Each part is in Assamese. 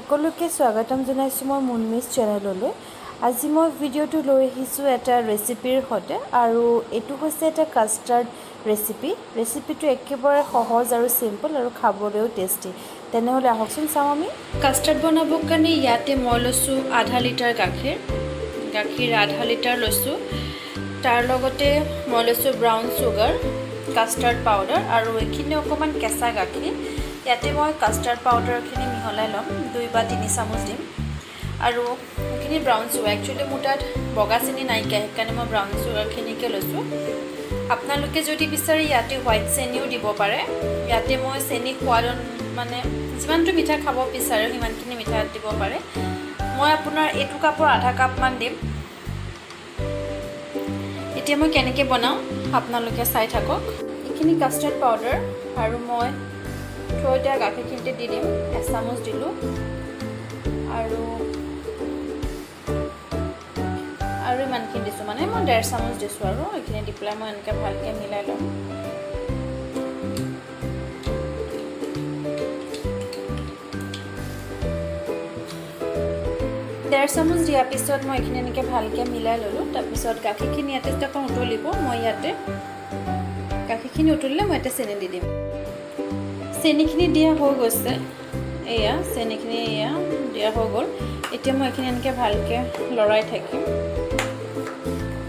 সকলোকে স্বাগতম জনাইছো মই মুনমিছ চেনেললৈ। আজি মই ভিডিঅ'টো লৈ আহিছোঁ এটা ৰেচিপিৰ সৈতে আৰু এটো হৈছে এটা কাষ্টাৰ্ড ৰেচিপি। ৰেচিপিটো একেবাৰে সহজ আৰু সিম্পল আৰু খাবলৈও টেষ্টি। তেনেহ'লে আহকচোন চাওঁ আমি। কাষ্টাৰ্ড বনাবৰ কাৰণে ইয়াতে মই লৈছোঁ আধা লিটাৰ গাখীৰ আধা লিটাৰ লৈছোঁ। তাৰ লগতে মই লৈছোঁ ব্ৰাউন চুগাৰ, কাষ্টাৰ্ড পাউডাৰ আৰু এইখিনি অকণমান কেঁচা গাখীৰ। ইয়াতে মই কাষ্টাৰ্ড পাউডাৰখিনি মিহলাই ল'ম, 2 বা 3 চামুচ দিম। আৰু এইখিনি ব্ৰাউন চুগাৰ, একচুৱেলি মোৰ তাত বগা চেনি নাইকিয়া, সেইকাৰণে মই ব্ৰাউন চুগাৰখিনিকে লৈছোঁ। আপোনালোকে যদি বিচাৰে ইয়াতে হোৱাইট চেনিও দিব পাৰে। ইয়াতে মই চেনি খোৱাৰ মানে যিমানটো মিঠা খাব বিচাৰে সিমানখিনি মিঠা দিব পাৰে। মই আপোনাৰ এইটো কাপৰ আধা কাপমান দিম। এতিয়া মই কেনেকৈ বনাওঁ আপোনালোকে চাই থাকক। এইখিনি কাষ্টাৰ্ড পাউডাৰ আৰু মই থৈ দিয়া গাখীৰখিনিতে দি দিম, 1 চামুচ দিলোঁ। আৰু ইমানখিনি দিছোঁ, মানে মই 1.5 চামুচ দিছোঁ। আৰু এইখিনি দি পেলাই মই এনেকৈ ভালকৈ মিলাই ল'ম। ডেৰ চামুচ দিয়াৰ পিছত মই এইখিনি এনেকৈ ভালকৈ মিলাই ল'লোঁ। তাৰপিছত গাখীৰখিনি ইয়াতে যেতিয়া অকণ উতলিব, মই ইয়াতে গাখীৰখিনি উতলিলে মই ইয়াতে চেনি দি দিম। চেনিখিনি দিয়া হৈ গৈছে, এয়া চেনিখিনি দিয়া হৈ গ'ল। এতিয়া মই এইখিনি এনেকৈ ভালকৈ লৰাই থাকিম।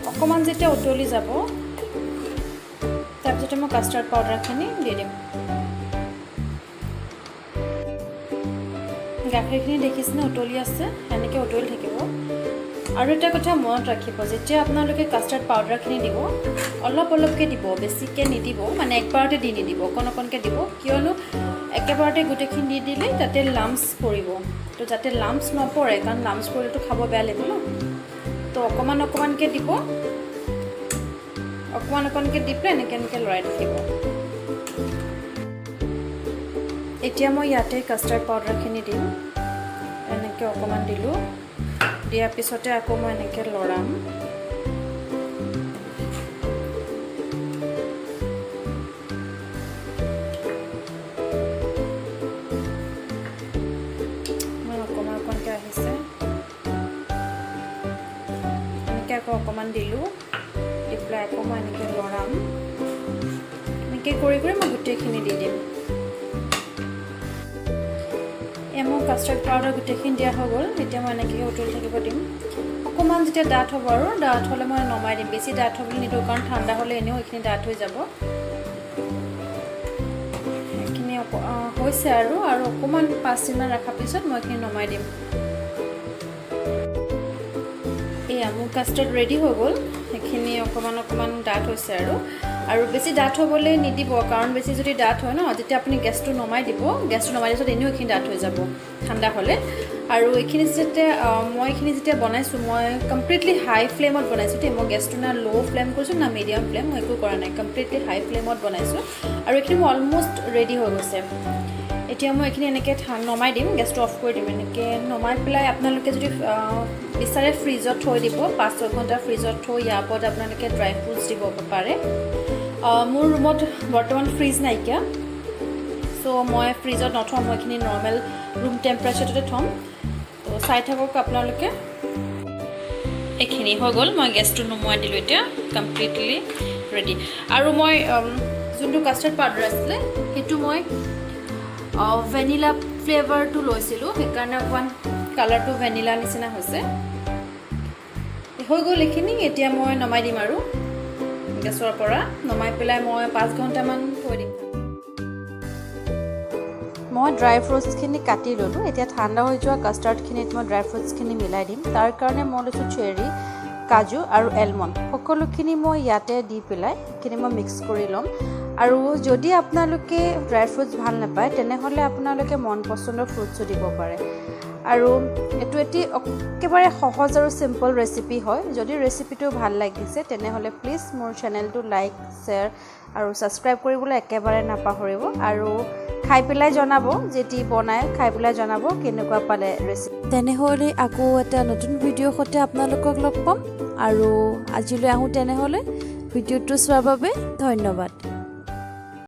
অকণমান যেতিয়া উতলি যাব, তাৰপিছতে মই কাষ্টাৰ্ড পাউডাৰখিনি দি দিম। গাখীৰখিনি দেখিছেনে উতলি আছে, এনেকৈ উতলি থাকিব। আৰু এটা কথা মনত ৰাখিব, যেতিয়া আপোনালোকে কাষ্টাৰ্ড পাউডাৰখিনি দিব, অলপ অলপকৈ দিব, বেছিকৈ নিদিব, মানে একবাৰতে দি নিদিব, অকণ অকণকৈ দিব। কিয়নো একেবাৰতে গোটেইখিনি দি দিলে তাতে লাম্পছ পৰিব। তো যাতে লাম্পছ নপৰে, কাৰণ লাম্পছ পৰিলেতো খাব বেয়া লাগিব ন। তো অকণমান অকণমানকৈ দিব, অকণমান অকণমানকৈ দি পেলাই এনেকৈ লৰাই থাকিব। এতিয়া মই ইয়াতে কাষ্টাৰ্ড পাউডাৰখিনি দিম, এনেকৈ অকণমান দিলোঁ। দিয়াৰ পিছতে আকৌ মই এনেকৈ লৰাম। অকণমান অকণমানকৈ আহিছে, এনেকৈ আকৌ অকণমান দিলোঁ। দি পেলাই আকৌ মই এনেকৈ লৰাম। এনেকৈ কৰি কৰি মই গোটেইখিনি দি দিম। মোৰ কাষ্টাৰ্ড পাউডাৰ গোটেইখিনি দিয়া হৈ গ'ল। এতিয়া মই এনেকৈ উতলি থাকিব দিম। অকণমান যেতিয়া ডাঠ হ'ব, আৰু ডাঠ হ'লে মই নমাই দিম। বেছি ডাঠ হ'বলৈ নিদিওঁ, কাৰণ ঠাণ্ডা হ'লে এনেও এইখিনি ডাঠ হৈ যাব। সেইখিনি হৈছে আৰু অকণমান 5 মিনিটমান ৰখাৰ পিছত মই এইখিনি নমাই দিম। এয়া মোৰ কাষ্টাৰ্ড ৰেডি হৈ গ'ল। সেইখিনি অকণমান ডাঠ হৈছে আৰু বেছি ডাঠ হ'বলৈ নিদিব, কাৰণ বেছি যদি ডাঠ হয় ন, যেতিয়া আপুনি গেছটো নমাই দিব, গেছটো নমাই দিয়াৰ পিছত এনেও এইখিনি ডাঠ হৈ যাব ঠাণ্ডা হ'লে। আৰু এইখিনি মই যেতিয়া বনাইছোঁ, মই কমপ্লিটলি হাই ফ্লেমত বনাইছোঁ দেই। মই গেছটো না ল' ফ্লেম কৰিছোঁ না মিডিয়াম ফ্লেম, মই একো কৰা নাই, কমপ্লিটলি হাই ফ্লেমত বনাইছোঁ। আৰু এইখিনি মোৰ অলমষ্ট ৰেডি হৈ গৈছে। এতিয়া মই এইখিনি এনেকৈ নমাই দিম, গেছটো অফ কৰি দিম। এনেকৈ নমাই পেলাই আপোনালোকে যদি বিচাৰে ফ্ৰিজত থৈ দিব, 5-6 ঘণ্টা ফ্ৰিজত থৈ ইয়াৰ ওপৰত আপোনালোকে ড্ৰাই ফ্ৰুটছ দিব পাৰে। মোৰ ৰুমত বৰ্তমান ফ্ৰিজ নাইকিয়া, চ' মই ফ্ৰিজত নথওঁ, মই এইখিনি নৰ্মেল ৰুম টেম্পাৰেচাৰতে থ'ম। তো চাই থাকক আপোনালোকে। এইখিনি হৈ গ'ল, মই গেছটো নুমুৱাই দিলোঁ। এতিয়া কমপ্লিটলি ৰেডি। আৰু মই যোনটো কাষ্টাৰ্ড পাউডাৰ আছিলে, সেইটো মই ভেনিলা ফ্লেভাৰটো লৈছিলোঁ, সেইকাৰণে অকণমান কালাৰটো ভেনিলা নিচিনা হৈছে। হৈ গ'ল এইখিনি। এতিয়া মই নমাই দিম আৰু গেছৰ পৰা নমাই পেলাই মই 5 ঘণ্টামান থৈ দিম। মই ড্ৰাই ফ্ৰুটছখিনি কাটি ল'লোঁ। এতিয়া ঠাণ্ডা হৈ যোৱা কাষ্টাৰ্ডখিনিত মই ড্ৰাই ফ্ৰুটছখিনি মিলাই দিম। তাৰ কাৰণে মই লৈছোঁ চেৰি, কাজু আৰু এলমণ্ড। সকলোখিনি মই ইয়াতে দি পেলাই সেইখিনি মই মিক্স কৰি ল'ম। আৰু যদি আপোনালোকে ড্ৰাই ফ্ৰুটছ ভাল নাপায়, তেনেহ'লে আপোনালোকে মন পচন্দৰ ফ্ৰুটছো দিব পাৰে। আৰু এইটো একেবাৰে সহজ আৰু চিম্পল ৰেচিপি হয়। যদি ৰেচিপিটো ভাল লাগিছে, তেনেহ'লে প্লিজ মোৰ চেনেলটো লাইক, শ্বেয়াৰ আৰু ছাবস্ক্ৰাইব কৰিবলৈ একেবাৰে নাপাহৰিব। আৰু খাই পেলাই জনাব, যেতি বনাই খাই পেলাই জনাব কেনেকুৱা পালে ৰেচিপি। তেনেহ'লে আকৌ এটা নতুন ভিডিঅ'ৰ সৈতে আপোনালোকক লগ পাম। আৰু আজিলৈ আহোঁ, তেনেহ'লে ভিডিঅ'টো চোৱাৰ বাবে ধন্যবাদ।